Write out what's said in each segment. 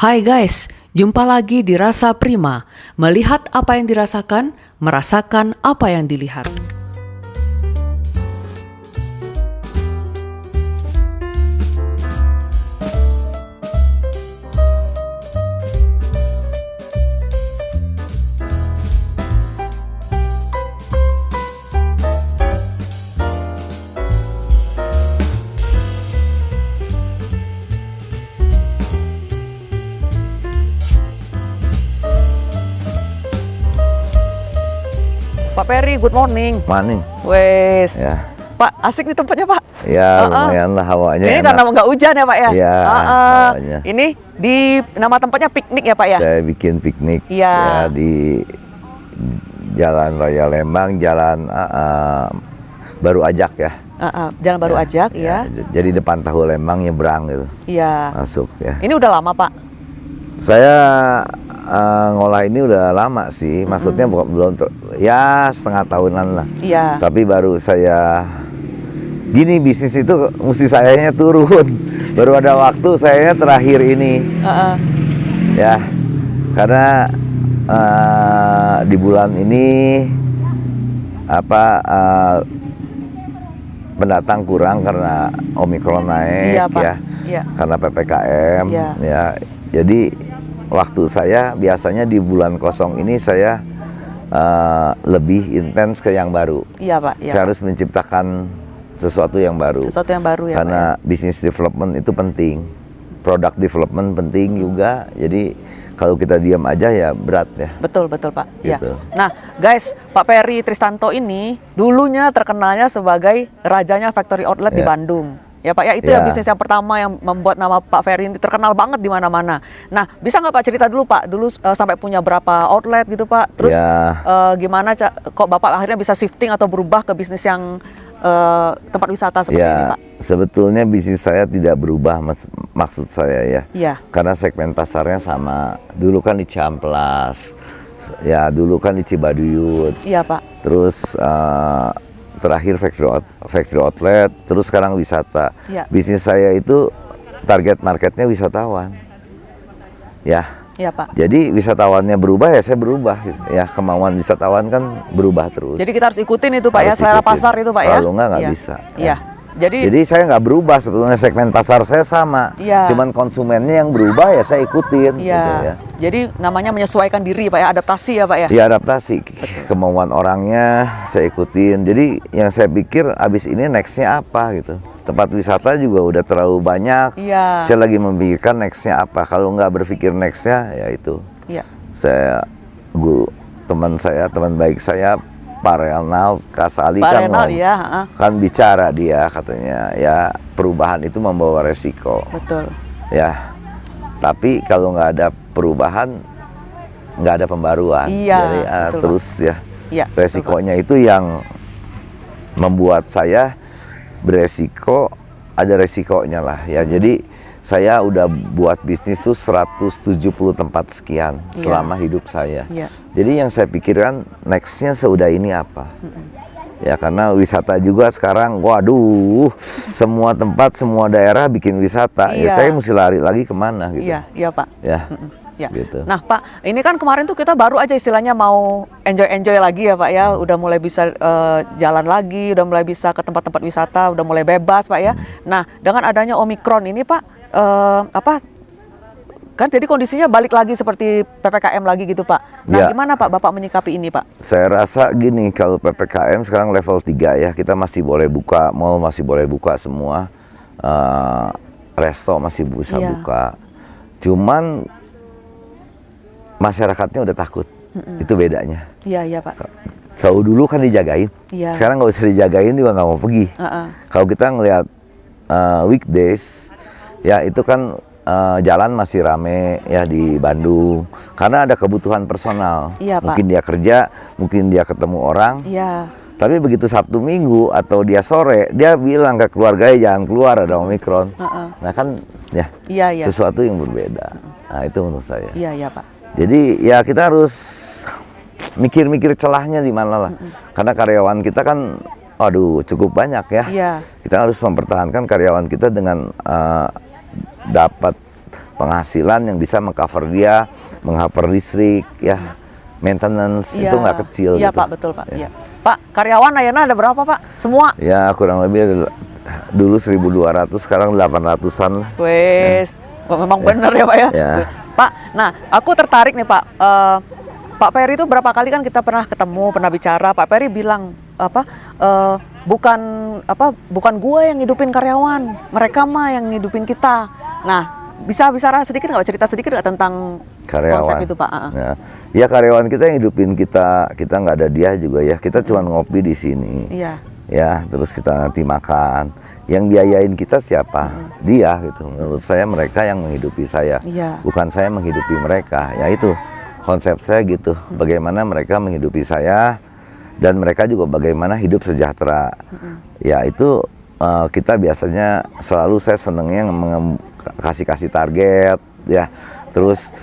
Hai guys, jumpa lagi di Rasa Prima. Melihat apa yang dirasakan, merasakan apa yang dilihat. Pak Peri, good morning. Morning. Wes. Ya. Pak, asik nih tempatnya, Pak. Ya, lumayan lah hawanya. Ini enak. karena nggak hujan ya, Pak ya? Iya, hawanya. Ini di nama tempatnya piknik ya, Pak ya? Saya bikin piknik Iya. ya di Jalan Raya Lembang, Jalan Baru Ajak ya. Jalan Baru Ya, Ajak, ya. Jadi depan Tahu Lembang nyebrang gitu. Iya. Masuk ya. Ini udah lama, Pak? Saya ngolah ini udah lama sih, maksudnya belum ya setengah tahunan lah. Iya. Tapi baru saya gini, bisnis itu mesti sayanya turun. Baru ada waktu sayanya terakhir ini. Ya, karena di bulan ini pendatang kurang karena Omikron naik. Iya, Pak. Ya. Iya. Karena PPKM. Iya. Ya. Jadi waktu saya biasanya di bulan kosong ini saya lebih intens ke yang baru. Iya, Pak. Iya, Saya Pak. harus menciptakan sesuatu yang baru. Sesuatu yang baru ya, Karena Pak. business development itu penting, product development penting juga. Jadi kalau kita diam aja ya berat ya. Betul, Pak. Ya. Gitu. Nah, guys, Pak Peri Tristanto ini dulunya terkenalnya sebagai rajanya factory outlet di Ya. Bandung. Ya, Pak ya, itu ya Ya. bisnis yang pertama yang membuat nama Pak Peri ini terkenal banget di mana-mana. Nah, bisa nggak Pak cerita dulu, Pak, dulu sampai punya berapa outlet gitu, Pak? Terus Ya. gimana kok Bapak akhirnya bisa shifting atau berubah ke bisnis yang tempat wisata seperti ini, Ya, Pak? sebetulnya bisnis saya tidak berubah, maksud saya ya. Iya. Karena segmen pasarnya sama. Dulu kan di Ciamplas, ya dulu kan di Cibaduyut. Iya, Pak. Terus terakhir factory outlet, terus sekarang wisata. Ya. Bisnis saya itu target marketnya wisatawan. Ya. Iya, Pak. Jadi wisatawannya berubah ya saya berubah gitu. Ya, kemauan wisatawan kan berubah terus. Jadi kita harus ikutin itu, Pak ya, Harus selera ikutin. pasar itu, Pak ya. Kalau nggak Iya. bisa. Iya. Jadi Jadi saya nggak berubah, sebetulnya segmen pasar saya sama. Iya. Cuman konsumennya yang berubah ya saya ikutin. iya. Gitu ya. Jadi namanya menyesuaikan diri, Pak ya, adaptasi ya, Pak ya. Ya adaptasi, kemauan orangnya saya ikutin. Jadi yang saya pikir abis ini nextnya apa gitu. Tempat wisata juga udah terlalu banyak. Iya. Saya lagi memikirkan nextnya apa. Kalau nggak berpikir nextnya ya itu. Iya. Saya teman baik saya Pak Renald Kasali Pak kan Renald, ya, kan bicara dia katanya ya perubahan itu membawa resiko. betul. Ya, tapi kalau nggak ada perubahan, nggak ada pembaruan. Iya, Jadi betul, terus ya, Iya, betul, resikonya itu yang membuat saya beresiko, ada resikonya lah. Ya, jadi saya udah buat bisnis tuh 170 tempat sekian Iya. selama hidup saya. Iya. Jadi yang saya pikirkan nextnya seudah ini apa? Ya karena wisata juga sekarang, waduh, semua tempat, semua daerah bikin wisata. Iya. Ya saya mesti lari lagi kemana gitu. Iya, iya, Pak. Ya, Ya. gitu. Nah, Pak, ini kan kemarin tuh kita baru aja istilahnya mau enjoy lagi ya, Pak ya. Udah mulai bisa jalan lagi, udah mulai bisa ke tempat-tempat wisata, udah mulai bebas, Pak ya. Nah, dengan adanya Omikron ini, Pak, kan jadi kondisinya balik lagi seperti PPKM lagi gitu, Pak. Nah, Ya. gimana Pak Bapak menyikapi ini, Pak? Saya rasa gini, kalau PPKM sekarang level 3 ya, kita masih boleh buka, mall masih boleh buka semua, resto masih bisa Iya. buka. Cuman masyarakatnya udah takut, itu bedanya. Iya, iya, Pak. Kalau dulu kan dijagain, Iya. sekarang nggak usah dijagain juga nggak mau pergi. Kalau kita ngelihat weekdays, ya itu kan jalan masih rame ya di Bandung, karena ada kebutuhan personal. Iya, Pak. Mungkin dia kerja, mungkin dia ketemu orang. Iya. Tapi begitu Sabtu Minggu atau dia sore, dia bilang ke keluarganya jangan keluar ada Omikron. Nah kan ya Iya, iya. sesuatu yang berbeda. Nah itu menurut saya. Iya, iya, Pak. Jadi ya kita harus mikir-mikir celahnya di mana lah. Karena karyawan kita kan, aduh cukup banyak ya. Iya. Kita harus mempertahankan karyawan kita dengan dapat penghasilan yang bisa mengcover dia, mengcover listrik, ya, maintenance itu nggak kecil. Iya gitu. Pak, betul Pak. Iya. Pak, karyawan Ayana ada berapa Pak? Semua? Ya kurang lebih dulu 1.200, sekarang 800-an. Wes, memang benar ya Pak ya. Ya. Pak, nah aku tertarik nih Pak. Pak Peri itu berapa kali kan kita pernah ketemu, pernah bicara. Pak Peri bilang bukan gua yang ngidupin karyawan, mereka mah yang ngidupin kita. Nah, bisa bicara sedikit nggak, cerita sedikit nggak tentang Karyawan. konsep itu Pak? Ya karyawan kita yang hidupin kita nggak ada dia juga ya. Kita cuma ngopi di sini. Iya. Ya, terus kita nanti makan. Yang biayain kita siapa? Dia gitu. Menurut saya mereka yang menghidupi saya, bukan saya menghidupi mereka. Ya itu konsep saya gitu. Bagaimana mereka menghidupi saya dan mereka juga bagaimana hidup sejahtera. Ya itu kita biasanya selalu saya senengnya kasih target ya. Terus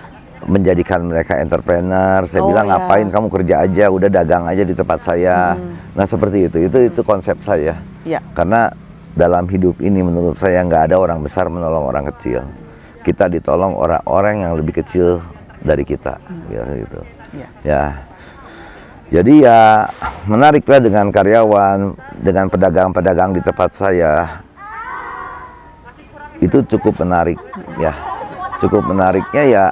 menjadikan mereka entrepreneur. Saya bilang ngapain kamu kerja aja, udah dagang aja di tempat saya. Nah seperti itu konsep saya. Karena dalam hidup ini menurut saya nggak ada orang besar menolong orang kecil. Kita ditolong orang-orang yang lebih kecil dari kita, gitu. Ya. Jadi ya menariklah dengan karyawan, dengan pedagang-pedagang di tempat saya. Itu cukup menarik, ya. Cukup menariknya ya.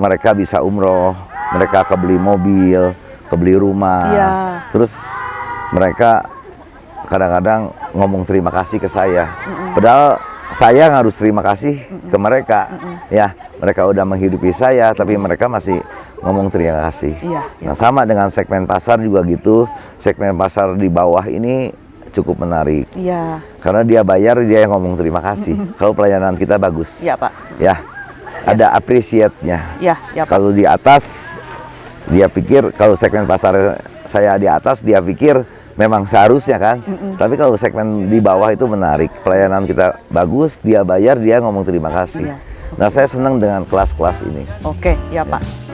Mereka bisa umroh, mereka kebeli mobil, kebeli rumah, terus mereka kadang-kadang ngomong terima kasih ke saya. Padahal saya harus terima kasih ke mereka, ya mereka udah menghidupi saya, tapi mereka masih ngomong terima kasih. Nah sama dengan segmen pasar juga gitu, segmen pasar di bawah ini cukup menarik, karena dia bayar, dia yang ngomong terima kasih. Kalau pelayanan kita bagus, Pak. Ya. Ada appreciate-nya. Pak. Kalau di atas, dia pikir kalau segmen pasar saya di atas, dia pikir memang seharusnya kan. Tapi kalau segmen di bawah itu menarik, pelayanan kita bagus, dia bayar, dia ngomong terima kasih. Nah saya senang dengan kelas-kelas ini. Oke, Pak.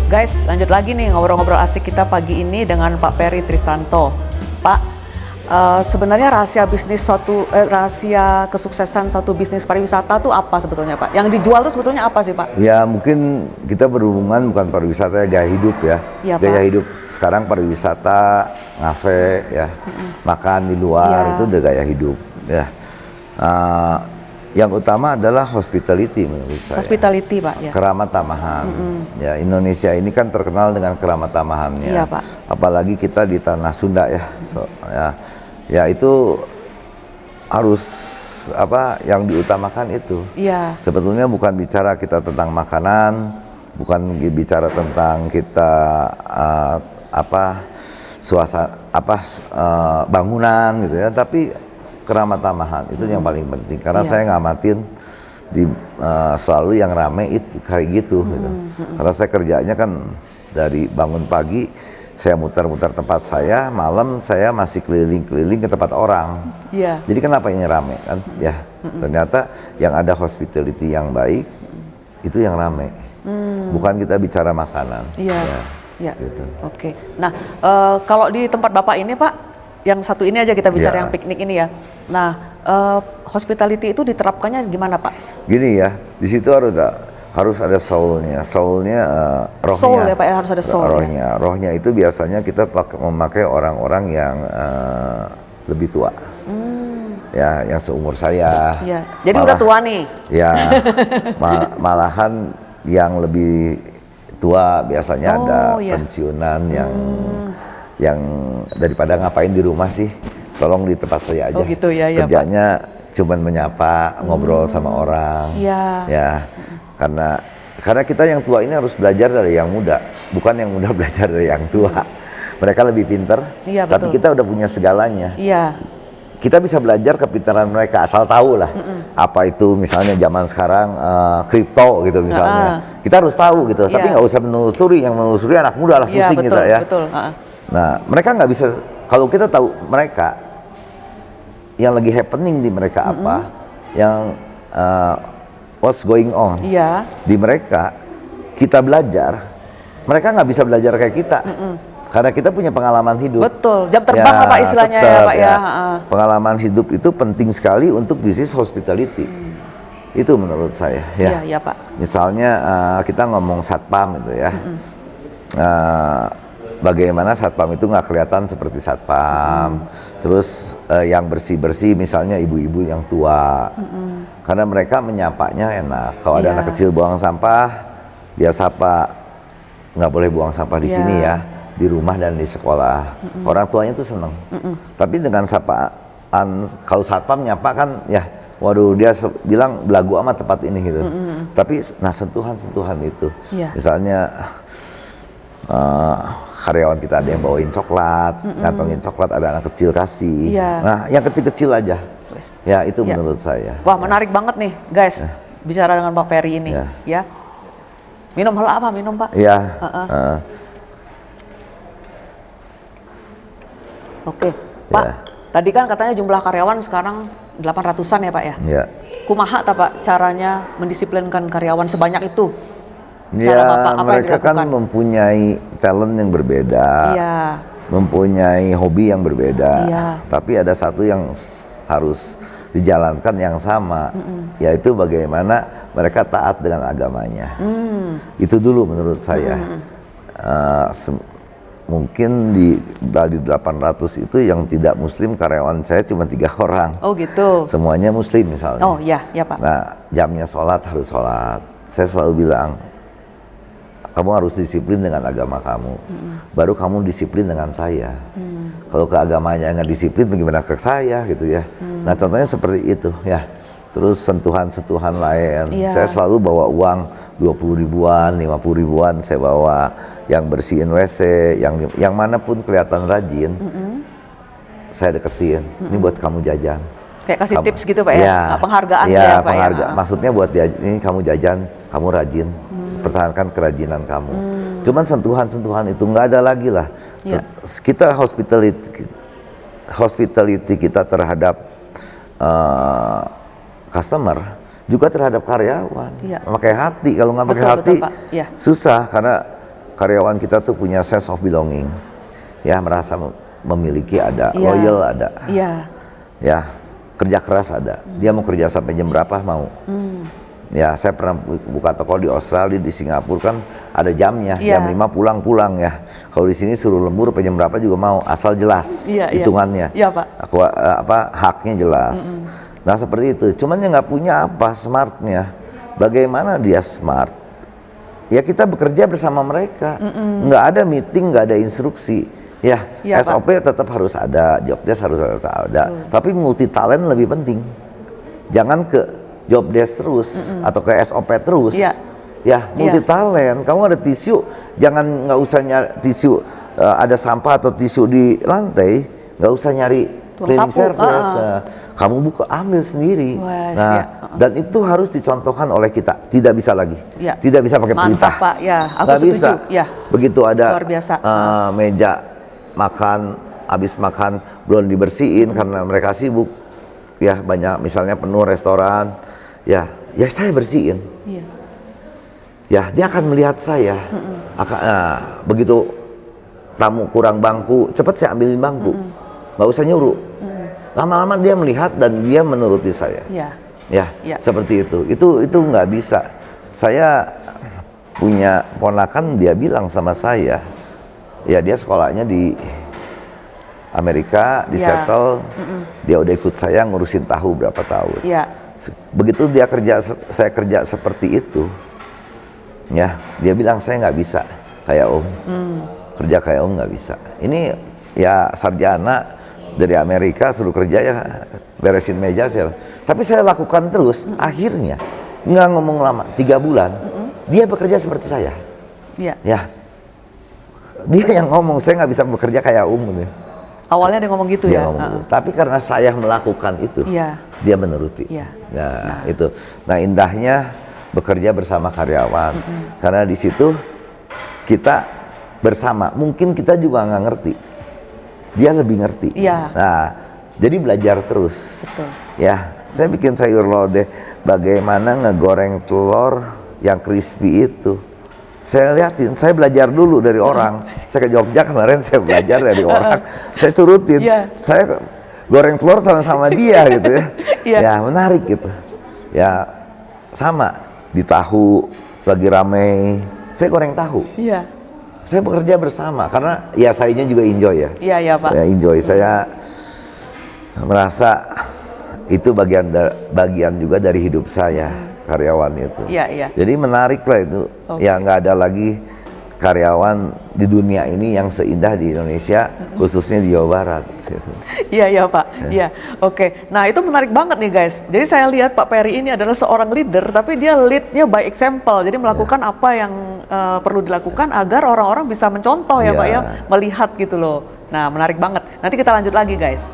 Guys, lanjut lagi nih ngobrol-ngobrol asik kita pagi ini dengan Pak Peri Tristanto. Pak, sebenarnya rahasia kesuksesan suatu bisnis pariwisata tuh apa sebetulnya Pak? Yang dijual tuh sebetulnya apa sih Pak? Ya mungkin kita berhubungan bukan pariwisata, gaya hidup ya. Gaya hidup sekarang pariwisata, ngafe ya, makan di luar itu udah gaya hidup ya. Yang utama adalah hospitality menurut saya. Hospitality Pak ya. Keramat tamahan. Ya Indonesia ini kan terkenal dengan keramat tamahannya. Iya Pak. Apalagi kita di tanah Sunda ya. Ya itu harus yang diutamakan itu. Iya. Sebetulnya bukan bicara kita tentang makanan, bukan bicara tentang kita bangunan gitu ya, tapi keramat tamahan itu yang paling penting, karena saya ngamatin selalu yang rame itu kayak gitu, gitu. Karena saya kerjanya kan dari bangun pagi saya muter-muter tempat saya, malam saya masih keliling-keliling ke tempat orang. Jadi kenapa ini rame kan? Ya ternyata yang ada hospitality yang baik itu yang rame, bukan kita bicara makanan. Gitu. Oke. Nah kalau di tempat Bapak ini Pak, yang satu ini aja kita bicara yang piknik ini ya. Nah, hospitality itu diterapkannya gimana Pak? Gini ya, di situ harus ada soulnya, rohnya. Soul ya Pak ya, harus ada soul. Rohnya itu biasanya kita memakai orang-orang yang lebih tua. Ya, yang seumur saya. Jadi udah tua nih. Ya, malahan yang lebih tua biasanya ada pensiunan yang daripada ngapain di rumah sih, tolong di tempat saya aja. Gitu ya, kerjanya cuman menyapa, ngobrol sama orang. Ya, karena kita yang tua ini harus belajar dari yang muda, bukan yang muda belajar dari yang tua. Mereka lebih pinter, tapi kita udah punya segalanya. kita bisa belajar kepintaran mereka asal tahu lah apa itu misalnya zaman sekarang kripto gitu misalnya. Kita harus tahu gitu, tapi nggak usah menelusuri, yang menelusuri anak muda lah pusing betul, gitu ya. Betul. Nah, mereka nggak bisa, kalau kita tahu mereka yang lagi happening di mereka apa, yang what's going on di mereka, kita belajar, mereka nggak bisa belajar kayak kita. Karena kita punya pengalaman hidup. Betul, jam terbang apa istilahnya tetap, ya Pak ya. Pengalaman hidup itu penting sekali untuk bisnis hospitality. Itu menurut saya ya. Iya Pak. Misalnya kita ngomong satpam itu ya. Bagaimana satpam itu nggak kelihatan seperti satpam. Terus yang bersih-bersih misalnya ibu-ibu yang tua. Karena mereka menyapanya enak. Kalau ada anak kecil buang sampah, dia sapa. Nggak boleh buang sampah di sini ya. Di rumah dan di sekolah, orang tuanya tuh seneng. Tapi dengan sapaan, kalau satpam nyapa kan, ya, waduh dia bilang belagu amat tempat ini gitu. Tapi, nah sentuhan-sentuhan itu, misalnya karyawan kita ada yang bawain coklat, ngantongin coklat, ada anak kecil kasih. Nah, yang kecil-kecil aja, ya itu menurut saya. Wah menarik banget nih, guys, bicara dengan Pak Ferry ini, ya. Minum hal apa? Minum Pak? Iya. Oke, Pak. Tadi kan katanya jumlah karyawan sekarang 800-an ya Pak ya? Iya. Kumaha Pak caranya mendisiplinkan karyawan sebanyak itu? Ya, mereka kan mempunyai talent yang berbeda, mempunyai hobi yang berbeda. Tapi ada satu yang harus dijalankan yang sama, yaitu bagaimana mereka taat dengan agamanya. Itu dulu menurut saya. Mungkin dari 800 itu yang tidak muslim karyawan saya cuma 3 orang. Oh gitu. Semuanya muslim misalnya. Oh iya Pak. Nah, jamnya sholat harus sholat. Saya selalu bilang, kamu harus disiplin dengan agama kamu. Baru kamu disiplin dengan saya. Kalau ke agamanya nggak disiplin, bagaimana ke saya gitu ya. Nah, contohnya seperti itu ya. Terus sentuhan-sentuhan lain. Saya selalu bawa uang 20 ribuan, 50 ribuan saya bawa. Yang bersihin WC, yang manapun kelihatan rajin, saya deketin. Ini buat kamu jajan. Kayak kasih tips gitu Pak ya? Penghargaan ya Pak ya? Maksudnya buat ini kamu jajan, kamu rajin, pertahankan kerajinan kamu. Cuman sentuhan-sentuhan itu nggak ada lagi lah. Kita hospitality kita terhadap customer, juga terhadap karyawan. Pakai hati, kalau nggak pakai hati, susah karena karyawan kita tuh punya sense of belonging, ya merasa memiliki ada, loyal ada, ya kerja keras ada. Dia mau kerja sampai jam berapa mau. Ya saya pernah buka toko di Australia, di Singapura kan ada jamnya, jam 5 pulang ya. Kalau di sini suruh lembur sampai jam berapa juga mau, asal jelas hitungannya. Pak. Haknya jelas. Nah seperti itu. Cuman yang nggak punya apa smartnya. Bagaimana dia smart? Ya kita bekerja bersama mereka, nggak ada meeting, nggak ada instruksi, SOP Pak. Tetap harus ada, job desk harus ada, tapi multi talent lebih penting. Jangan ke job desk terus atau ke SOP terus, multi talent. Kamu ada tisu, nggak usah nyari tisu, ada sampah atau tisu di lantai, nggak usah nyari cleaning service. Kamu buka, ambil sendiri. Dan itu harus dicontohkan oleh kita. Tidak bisa lagi. Tidak bisa pakai perintah. Pak. Aku nggak setuju. bisa. Begitu ada meja makan, habis makan belum dibersihin karena mereka sibuk. Ya banyak, misalnya penuh restoran. Ya saya bersihin. Ya dia akan melihat saya. Begitu tamu kurang bangku, cepat saya ambilin bangku. Nggak usah nyuruh. Lama-lama dia melihat dan dia menuruti saya. Seperti itu. Itu nggak bisa. Saya punya ponakan, dia bilang sama saya, ya dia sekolahnya di Amerika, di settle, dia udah ikut saya ngurusin tahu berapa tahun. Begitu dia saya kerja seperti itu, ya dia bilang saya nggak bisa kayak Om, kerja kayak Om nggak bisa. Ini ya sarjana dari Amerika suruh kerja ya beresin meja saya. Tapi saya lakukan terus, akhirnya nggak ngomong lama, 3 bulan dia bekerja seperti saya. Dia yang ngomong saya nggak bisa bekerja kayak Om. Awalnya dia ngomong gitu Dia ya. ngomong gitu. Tapi karena saya melakukan itu, Iya. dia menuruti. Iya. Nah, itu. Nah, indahnya bekerja bersama karyawan. Karena di situ kita bersama. Mungkin kita juga nggak ngerti. Dia lebih ngerti. Iya. Nah, jadi belajar terus. Betul. Ya, saya bikin sayur lodeh. Bagaimana ngegoreng telur yang crispy itu. Saya liatin, saya belajar dulu dari orang. Saya ke Jogja kemarin, saya belajar dari orang. Saya turutin. Iya. Saya goreng telur sama-sama dia gitu ya. Iya. Ya menarik gitu. Ya sama di tahu lagi rame. Saya goreng tahu. Iya. Saya bekerja bersama karena ya sayanya juga enjoy ya. Iya, iya, Pak. Ya enjoy. Saya merasa itu bagian juga dari hidup saya, karyawan itu. Iya, iya. Jadi menarik lah itu. Oke. Ya nggak ada lagi karyawan di dunia ini yang seindah di Indonesia, khususnya di Jawa Barat. Gitu. Iya, iya, Pak. Iya. Oke. Nah, itu menarik banget nih, guys. Jadi saya lihat Pak Perry ini adalah seorang leader, tapi dia leadnya by example. Jadi melakukan apa yang perlu dilakukan agar orang-orang bisa mencontoh ya, Iya. Pak ya, melihat gitu loh. Nah, menarik banget. Nanti kita lanjut lagi, guys.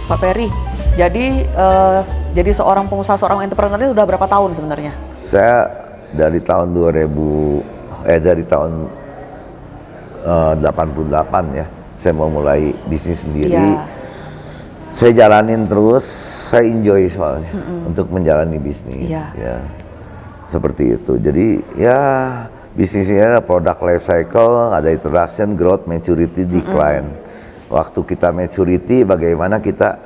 Pak Perry, jadi seorang pengusaha, seorang entrepreneur ini udah berapa tahun sebenarnya? Saya dari tahun 88 ya, saya mau mulai bisnis sendiri. Iya. Saya jalanin terus, saya enjoy soalnya untuk menjalani bisnis. Iya. Ya, seperti itu. Jadi ya bisnisnya ada product life cycle, ada introduction, growth, maturity, decline. Waktu kita maturity, bagaimana kita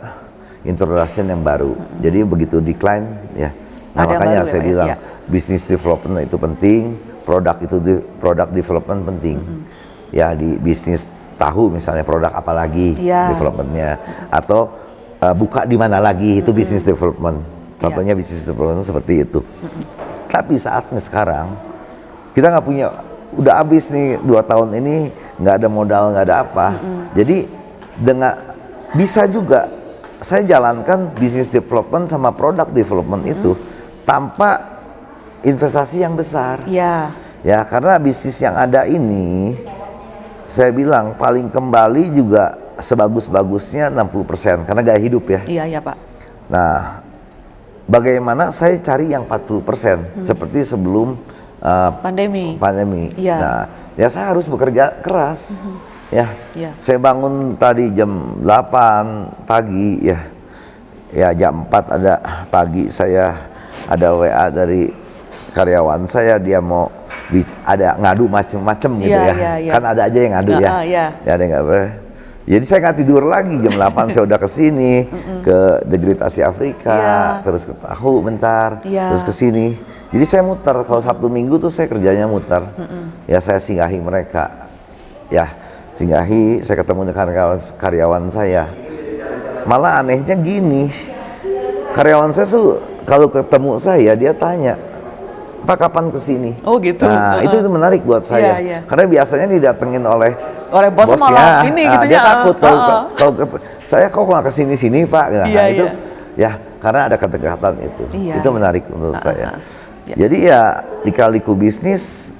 introduction yang baru. Jadi begitu decline, ya. Nah, Ada yang makanya baru saya ya, bilang ya. business development itu penting, product development penting. Ya di bisnis tahu misalnya produk apa lagi Iya. developmentnya, atau buka di mana lagi itu business development. Contohnya business development seperti itu. Tapi saatnya sekarang kita nggak punya, udah habis nih 2 tahun ini, nggak ada modal, nggak ada apa. Jadi dengan bisa juga saya jalankan business development sama product development itu tanpa investasi yang besar. Iya. Ya karena bisnis yang ada ini, saya bilang paling kembali juga sebagus-bagusnya 60% karena gaya hidup ya. Iya, iya, Pak. Nah, bagaimana saya cari yang 40% seperti sebelum Pandemi. pandemi. Iya. Nah, ya saya harus bekerja keras. Ya. Iya. Saya bangun tadi jam 8 pagi ya. Ya jam 4 ada pagi saya ada WA dari karyawan saya, dia mau ada ngadu macem-macem gitu Iya, ya. iya, iya. Kan ada aja yang ngadu ya. Iya. Ya ada nggak ber. Jadi saya nggak tidur lagi jam 8 saya udah ke sini ke Degradasi Afrika, Iya. terus ke Tahu bentar, Iya. terus ke sini. Jadi saya muter, kalau Sabtu Minggu tuh saya kerjanya muter. Ya saya singgahi mereka. Ya, singgahi, saya ketemu dengan karyawan saya. Malah anehnya gini, karyawan saya tuh kalau ketemu saya dia tanya, "Pak kapan kesini?" Oh gitu. Nah itu menarik buat saya. Iya. Karena biasanya didatengin oleh Bos malah ini gitu dia ya. takut kalau saya kok nggak kesini Pak. Nah, Iya, itu iya. ya karena ada kedekatan itu. Iya, Itu iya. menarik menurut saya. Iya. Jadi ya di-Kaliku bisnis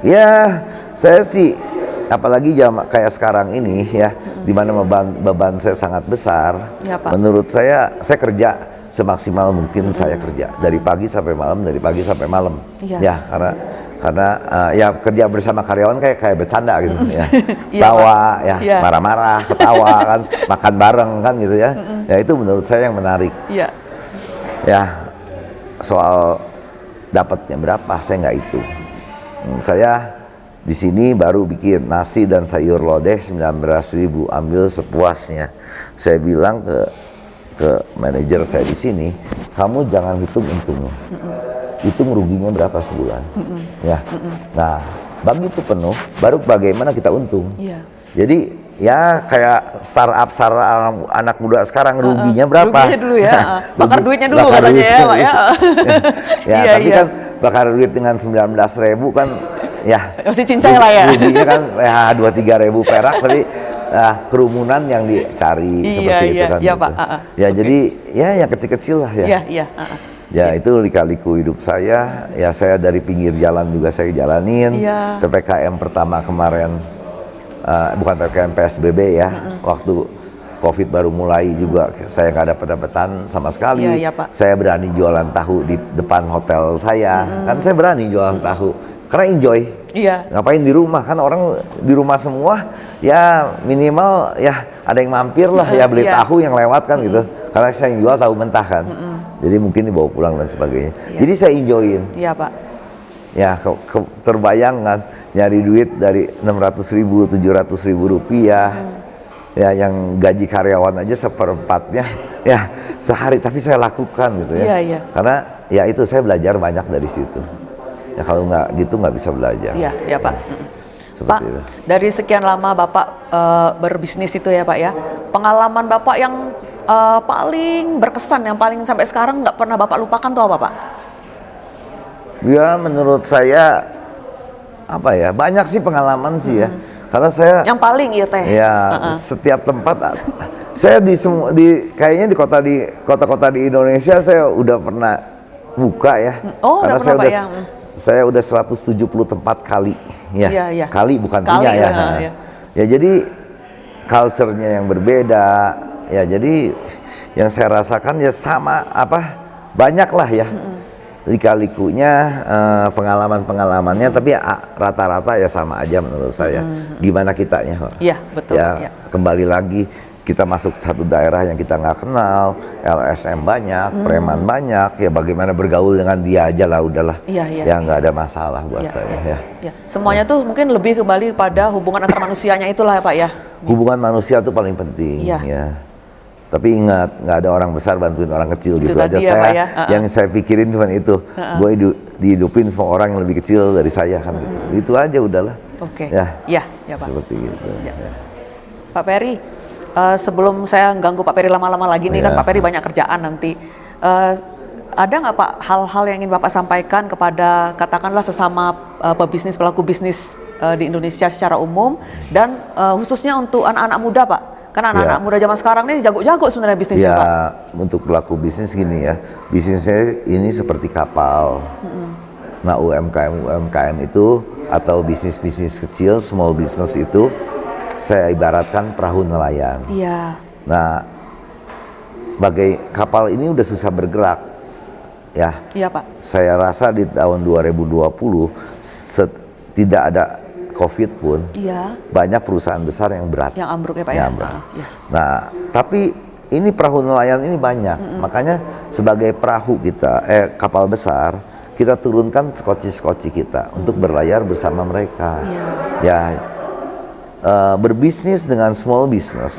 ya saya sih apalagi kayak sekarang ini ya di mana beban saya sangat besar. Iya, Pak. Menurut saya kerja semaksimal mungkin saya kerja dari pagi sampai malam. Iya. Ya karena ya kerja bersama karyawan kayak bercanda gitu ya. Iya, Tawa Pak. ya, Iya. marah-marah, ketawa kan, makan bareng kan gitu ya. Ya itu menurut saya yang menarik. Iya. Ya soal dapatnya berapa saya nggak hitung. Saya di sini baru bikin nasi dan sayur lodeh 19.000, ambil sepuasnya. Saya bilang ke manajer saya di sini, kamu jangan hitung untungnya, hitung ruginya berapa sebulan. Ya, nah begitu penuh, baru bagaimana kita untung. Iya. Jadi ya kayak startup anak muda sekarang ruginya berapa? Ruginya dulu ya, bakar duitnya dulu bakar katanya duitnya ya Pak ya. Ya, Iya, tapi iya. kan bakar duit dengan 19.000 kan ya Masih cincai lah ya. ruginya kan ya 2-3 ribu perak, tapi kerumunan yang dicari Iya, seperti itu iya, kan iya, gitu. Pak. Ya jadi ya yang kecil-kecil lah ya. Iya, iya. Ya itu lika-liku hidup saya. Ya saya dari pinggir jalan juga saya jalanin. Iya. PPKM pertama kemarin, bukan PPKM, PSBB ya. Waktu COVID baru mulai juga saya nggak dapat-dapatan sama sekali. Iya, iya, Pak. Saya berani jualan tahu di depan hotel saya. Kan saya berani jualan tahu karena enjoy. Iya. Ngapain di rumah, kan orang di rumah semua, ya minimal ya ada yang mampir lah ya beli Iya. tahu yang lewat kan gitu. Karena saya yang jual tahu mentah kan. Jadi mungkin dibawa pulang dan sebagainya. Iya. Jadi saya enjoyin. Iya, Pak. Ya terbayang kan nyari duit dari 600.000, 700.000 rupiah. Ya yang gaji karyawan aja seperempatnya ya sehari, tapi saya lakukan gitu ya. Iya, iya. Karena ya itu saya belajar banyak dari situ. Ya kalau nggak gitu nggak bisa belajar. Iya, iya Pak. Seperti Pak, itu. dari sekian lama Bapak berbisnis itu ya Pak ya, pengalaman Bapak yang paling berkesan, yang paling sampai sekarang nggak pernah Bapak lupakan tuh apa Pak? Ya menurut saya apa ya, banyak sih pengalaman sih ya. Karena saya Yang paling iya teh. ya setiap tempat saya kayaknya di kota-kota di Indonesia saya udah pernah buka ya. Oh, udah karena pernah, Pak, ya. Saya udah 170 tempat kali ya. Iya, iya. Kali bukan Kali, punya ya. iya. Ya jadi culture-nya yang berbeda. Ya jadi yang saya rasakan ya sama banyak lah ya. Lika-likunya, pengalaman-pengalamannya, tapi ya, rata-rata ya sama aja menurut saya. Gimana kitanya? Iya, betul. Ya, Iya. kembali lagi kita masuk satu daerah yang kita nggak kenal, LSM banyak, preman banyak, ya bagaimana bergaul dengan dia aja lah, udahlah. Iya, iya. Ya nggak ada masalah buat Iya, saya. iya, Ya. iya. Semuanya tuh mungkin lebih kembali pada hubungan antar manusianya itulah ya Pak ya. Hubungan manusia itu paling penting. Iya. Ya. Tapi ingat, nggak ada orang besar bantuin orang kecil Itu gitu aja. tadi ya, Pak, ya. Yang saya pikirin cuma itu, gue dihidupin semua orang yang lebih kecil dari saya kan. Itu aja udahlah. Oke. Ya. Iya, ya Pak. Seperti itu. Ya. Pak Peri, sebelum saya ganggu Pak Peri lama-lama lagi nih kan Ya. Pak Peri banyak kerjaan nanti. Ada nggak Pak hal-hal yang ingin Bapak sampaikan kepada katakanlah sesama pebisnis, pelaku bisnis di Indonesia secara umum dan khususnya untuk anak-anak muda Pak? Karena anak-anak muda zaman sekarang nih jago-jago sebenarnya bisnisnya Ya, Pak. untuk pelaku bisnis gini ya, bisnisnya ini seperti kapal. Nah, UMKM itu atau bisnis-bisnis kecil, small business itu saya ibaratkan perahu nelayan. Iya. Nah, bagai kapal ini udah susah bergerak, ya. Iya Pak. Saya rasa di tahun 2020 tidak ada COVID pun, Iya. banyak perusahaan besar yang berat. Yang ambruk ya Pak ya. Yang ambruk. Iya. Nah, tapi ini perahu nelayan ini banyak, makanya sebagai perahu kita, kapal besar, kita turunkan skoci-skoci kita untuk berlayar bersama mereka. Iya. Ya, berbisnis dengan small business,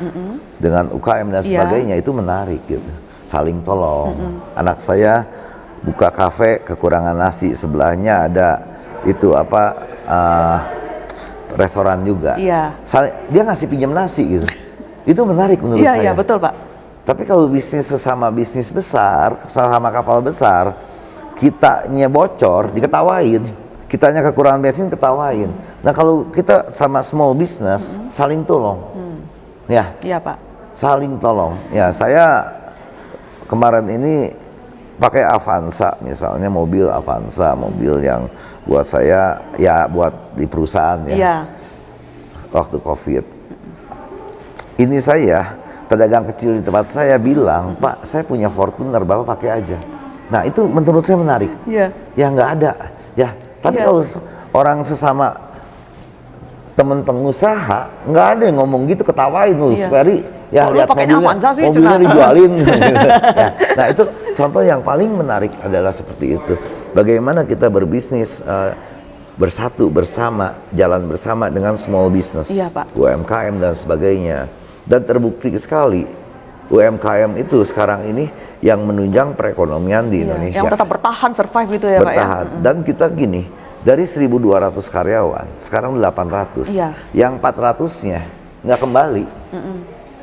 dengan UKM dan Iya. sebagainya itu menarik gitu, saling tolong. Anak saya buka kafe, kekurangan nasi, sebelahnya ada itu restoran juga. Iya. Dia ngasih pinjam nasi gitu. Itu menarik menurut Iya, saya. iya betul Pak. Tapi kalau bisnis sesama bisnis besar, sesama kapal besar, kitanya bocor, diketawain. Kitanya kekurangan bensin, ketawain. Nah kalau kita sama small business, saling tolong. Ya, Iya Pak. saling tolong. Ya, saya kemarin ini pakai Avanza, misalnya mobil Avanza, mobil yang buat saya, ya buat di perusahaan ya. Iya. Waktu COVID. Ini saya, pedagang kecil di tempat saya bilang, Pak, saya punya Fortuner, Bapak pakai aja. Nah itu menurut saya menarik. Iya. Ya nggak ada. Ya, tapi Iya. kalau orang sesama teman pengusaha, nggak ada yang ngomong gitu, ketawain lu, Iya. Ferry. Ya Kok lu lihat pakainya Avanza sih, mobilnya cenah. dijualin. Ya, nah itu contoh yang paling menarik adalah seperti itu. Bagaimana kita berbisnis bersatu bersama, jalan bersama dengan small business, Iya, Pak. UMKM dan sebagainya. Dan terbukti sekali UMKM itu sekarang ini yang menunjang perekonomian di Iya. Indonesia. Yang tetap bertahan, survive gitu ya Pak ya. Bertahan. Dan kita gini, dari 1.200 karyawan, sekarang 800. Iya. Yang 400-nya nggak kembali.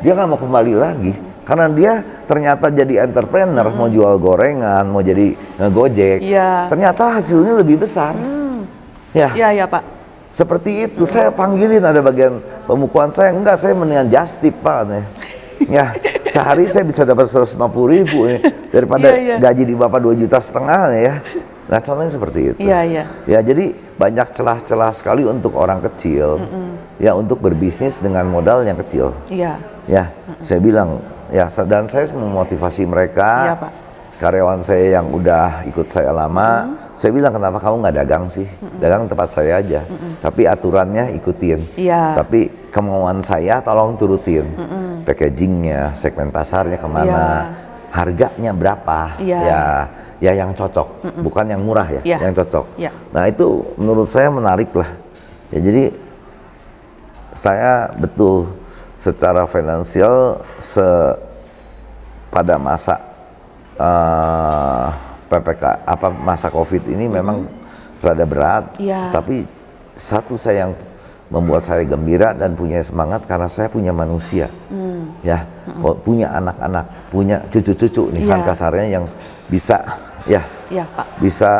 Dia nggak mau kembali lagi karena dia ternyata jadi entrepreneur, mau jual gorengan, mau jadi ngegojek. Iya. Ternyata hasilnya lebih besar. Ya. Iya, Pak. Seperti itu, saya panggilin ada bagian pemukuan saya, enggak, saya mendingan just tip Pak. Ya, sehari saya bisa dapat 150.000 daripada gaji di Bapak 2,5 juta ya. Nah, contohnya seperti itu. Iya. Ya, jadi banyak celah-celah sekali untuk orang kecil, ya, untuk berbisnis dengan modal yang kecil. Iya. Ya, saya bilang, ya, dan saya memotivasi mereka. Iya, Pak. Karyawan saya yang udah ikut saya lama, saya bilang, kenapa kamu nggak dagang sih? Dagang tempat saya aja. Tapi aturannya ikutin. Iya. Tapi kemauan saya tolong turutin. Packagingnya, segmen pasarnya kemana, harganya berapa, ya yang cocok, bukan yang murah ya, yang cocok. Nah itu menurut saya menarik lah. Ya jadi saya betul secara finansial pada masa masa COVID ini memang rada berat, tapi satu saya yang membuat saya gembira dan punya semangat karena saya punya manusia, punya anak-anak, punya cucu-cucu nih, kan kasarnya yang bisa, Pak. Bisa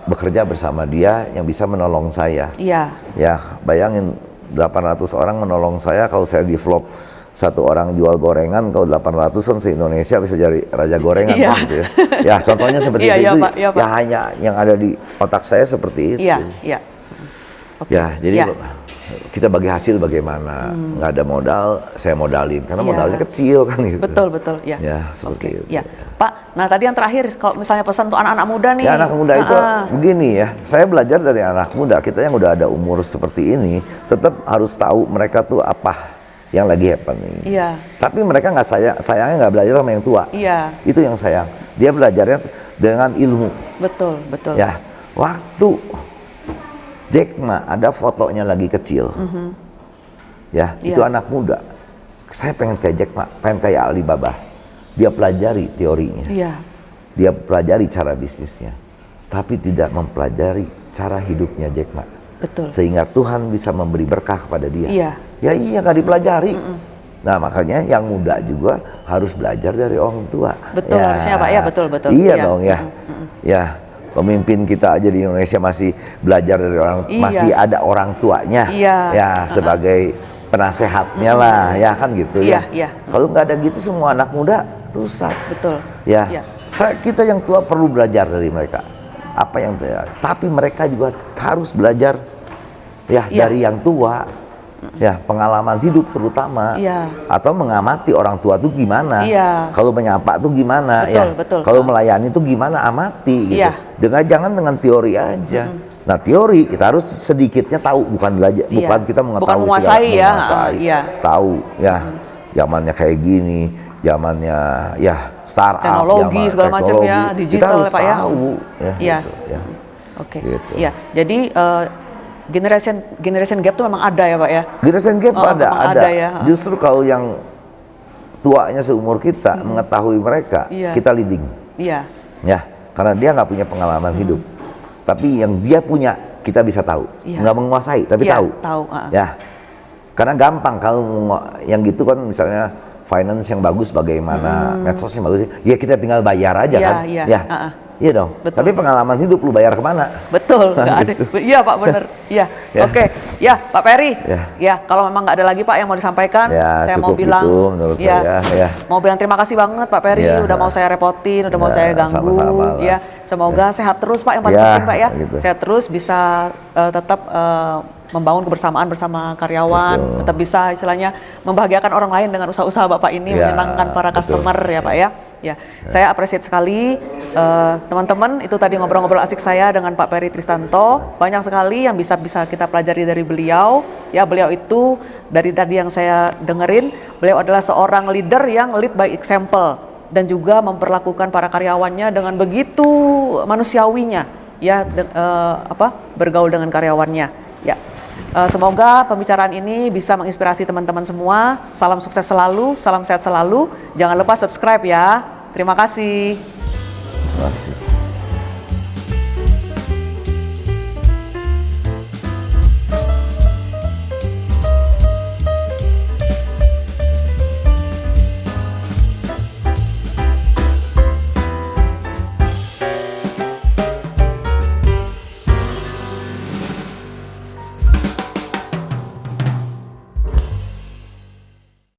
bekerja bersama dia, yang bisa menolong saya. Ya, bayangin 800 orang menolong saya, kalau saya develop satu orang jual gorengan, kalau 800 kan se-Indonesia bisa jadi raja gorengan kan, gitu ya. Ya contohnya seperti itu, Pak. Ya hanya yang ada di otak saya seperti itu. Ya jadi kita bagi hasil bagaimana, nggak ada modal, saya modalin karena modalnya kecil kan gitu. Betul, ya seperti itu. Ya, Pak. Nah tadi yang terakhir, kalau misalnya pesan untuk anak-anak muda nih. Ya anak muda itu begini ya, saya belajar dari anak muda, kita yang udah ada umur seperti ini, tetap harus tahu mereka tuh apa yang lagi happening. Tapi mereka nggak sayangnya nggak belajar sama yang tua. Itu yang sayang. Dia belajarnya dengan ilmu. Betul. Ya, waktu Jack Ma ada fotonya lagi kecil. Ya, itu anak muda. Saya pengen kayak Jack Ma, pengen kayak Alibaba. Dia pelajari teorinya. Dia pelajari cara bisnisnya. Tapi tidak mempelajari cara hidupnya Jack Ma. Sehingga Tuhan bisa memberi berkah kepada dia. Ya iya, nggak dipelajari. Nah makanya yang muda juga harus belajar dari orang tua. Harusnya Pak ya, betul. Iya dong ya. Ya, pemimpin kita aja di Indonesia masih belajar dari orang, masih ada orang tuanya. Ya sebagai penasehatnya lah, ya kan gitu ya. Kalau nggak ada gitu, semua anak muda rusak. Ya, kita yang tua perlu belajar dari mereka. Apa yang terjadi? Tapi mereka juga harus belajar dari yang tua. Ya, pengalaman hidup terutama, atau mengamati orang tua tuh gimana, kalau menyapa tuh gimana, kalau melayani tuh gimana, amati gitu. Jangan dengan teori aja. Nah teori kita harus sedikitnya tahu, bukan belajar, bukan kita mengetahui menguasai tahu ya, zamannya kayak gini, zamannya startup, teknologi segala macam ya, digital kita harus Pak tahu, gitu. Jadi generation gap itu memang ada ya Pak ya? Generation gap ada. Ya. Justru kalau yang tuanya seumur kita mengetahui mereka, kita leading. Ya, karena dia nggak punya pengalaman hidup. Tapi yang dia punya, kita bisa tahu. Nggak menguasai, tapi tahu. Ya, karena gampang kalau yang gitu kan, misalnya finance yang bagus bagaimana, medsos yang bagus, ya kita tinggal bayar aja kan. Iya dong. Tapi pengalaman hidup lu bayar kemana? Betul, nggak ada. Iya Pak, bener. Oke. Ya Pak Peri. Kalau memang nggak ada lagi Pak yang mau disampaikan, saya mau bilang, mau bilang terima kasih banget Pak Peri, udah mau saya repotin, udah mau saya ganggu. Sama-sama lah. Semoga sehat terus Pak, yang paling penting Pak ya. Sehat terus, bisa tetap membangun kebersamaan bersama karyawan, tetap bisa istilahnya membahagiakan orang lain dengan usaha-usaha Bapak ini, menyenangkan para customer ya Pak ya. Saya appreciate sekali teman-teman. Itu tadi ngobrol-ngobrol asik saya dengan Pak Peri Tristanto. Banyak sekali yang bisa kita pelajari dari beliau. Ya, beliau itu dari tadi yang saya dengerin, beliau adalah seorang leader yang lead by example dan juga memperlakukan para karyawannya dengan begitu manusiawinya, ya, bergaul dengan karyawannya. Ya. Semoga pembicaraan ini bisa menginspirasi teman-teman semua. Salam sukses selalu, salam sehat selalu. Jangan lupa subscribe ya. Terima kasih.